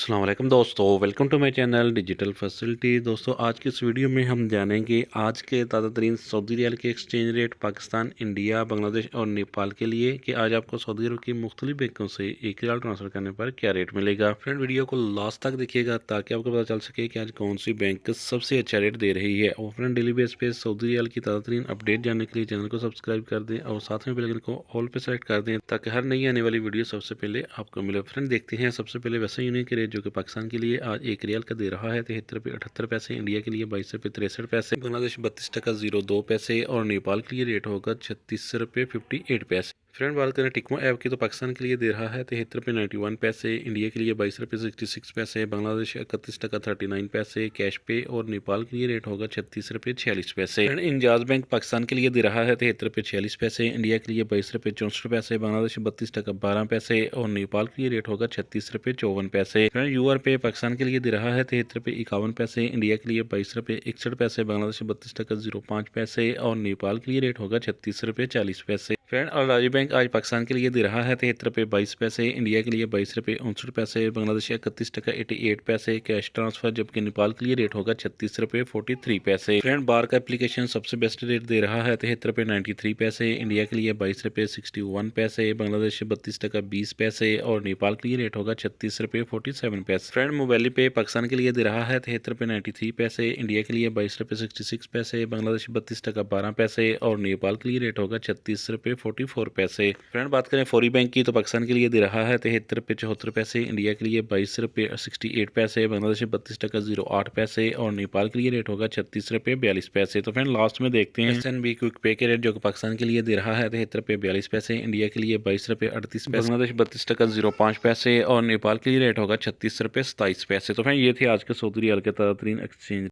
अस्सलाम वालेकुम दोस्तों, welcome to my channel digital facility. दोस्तों आज की इस वीडियो में हम जानेंगे आज के ताज़ा तरीन सऊदी रियाल के exchange rate Pakistan, India, Bangladesh और नेपाल के लिए कि आज आपको सऊदी अरब की मुख्तलिफ बैंकों से एक रियाल ट्रांसफ़र करने पर क्या रेट मिलेगा। फ्रेंड वीडियो को लास्ट तक देखिएगा ताकि आपको पता चल सके कि आज कौन सी बैंक सबसे अच्छा रेट दे रही है। और फ्रेंड डेली बेस पे सऊदी रियाल की ताज़ा तरीन अपडेट जानने के लिए चैनल को सब्सक्राइब कर दें और साथ में बेल आइकन को ऑल पे सेलेक्ट कर दें ताकि हर नई आने वाली वीडियो सबसे पहले आपको मिले। फ्रेंड देखते हैं सबसे पहले वैसे यूनियन के रेट जो कि पाकिस्तान के लिए आज एक रियाल का दे रहा है 73 रुपये 78 पैसे, इंडिया के लिए 22 रुपये 63 पैसे, बांग्लादेश 32 टका 02 पैसे और नेपाल के लिए रेट होगा 36 रुपये 58 पैसे। फ्रेंड बात करें टिकमो ऐप की तो पाकिस्तान के लिए दे रहा है 73 रुपये 91 पैसे, इंडिया के लिए 22 रुपये 66 पैसे, बांग्लादेश 31 टका 39 पैसे कैश पे और नेपाल के लिए रेट होगा 36 रुपये 46 पैसे। फ्रेंड इंजाज बैंक पाकिस्तान के लिए दे रहा है 73 रुपये 46 पैसे, इंडिया के लिए 22 रुपये 64 पैसे, बांग्लादेश 32 टका 12 पैसे और नेपाल के लिए रेट होगा 36 रुपये 54 पैसे। फ्रेंड यूआर पे पाकिस्तान के लिए दे रहा है 73 रुपये 51 पैसे, इंडिया के लिए 22 रुपये 61 पैसे, बांग्लादेश 32 टका 05 पैसे और नेपाल के लिए रेट होगा 36 रुपये 40 पैसे। फ्रेंड अल राजी बैंक आज पाकिस्तान के लिए दे रहा है 73 रुपये 22 पैसे, इंडिया के लिए 22 रुपये 59 पैसे, बांग्लादेश 31 टका 88 पैसे कैश ट्रांसफर, जबकि नेपाल के लिए रेट होगा 36 रुपये 43 पैसे। फ्रेंड बार का एप्लीकेशन सबसे बेस्ट रेट दे रहा है 73 रुपये 93 पैसे, इंडिया के लिए 22 रुपये 61 पैसे, बांग्लादेश 32 टका 20 पैसे और नेपाल के लिए रेट होगा 36 रुपये 47 पैसे। फ्रेंड मोबाइल पे पाकिस्तान के लिए दे रहा है 73 रुपये 93 पैसे, इंडिया के लिए 22 रुपये 66 पैसे, बांग्लादेश 32 टका 12 पैसे और नेपाल के लिए रेट होगा 36 रुपये 44 पैसे। फ्रेंड बात करें फौरी बैंक की तो पाकिस्तान के लिए दे रहा है 73 रुपये 74 पैसे, इंडिया के लिए 22 रुपये 68 पैसे, बांग्लादेश 32 टका 08 पैसे और नेपाल के लिए रेट होगा 36 रुपये 42 पैसे। तो फ्रेंड लास्ट में देखते हैं SNB क्विक पे के रेट जो कि पाकिस्तान के लिए दे रहा है 73 रुपये 42 पैसे, इंडिया के लिए 22 रुपये 38 पैसे, बांग्लादेश 32 टका 05 पैसे और नेपाल के लिए रेट होगा 36 रुपये 27 पैसे। तो फ्रेंड ये थे आज के सऊदी रियाल के ताज़ा तरीन एक्सचेंज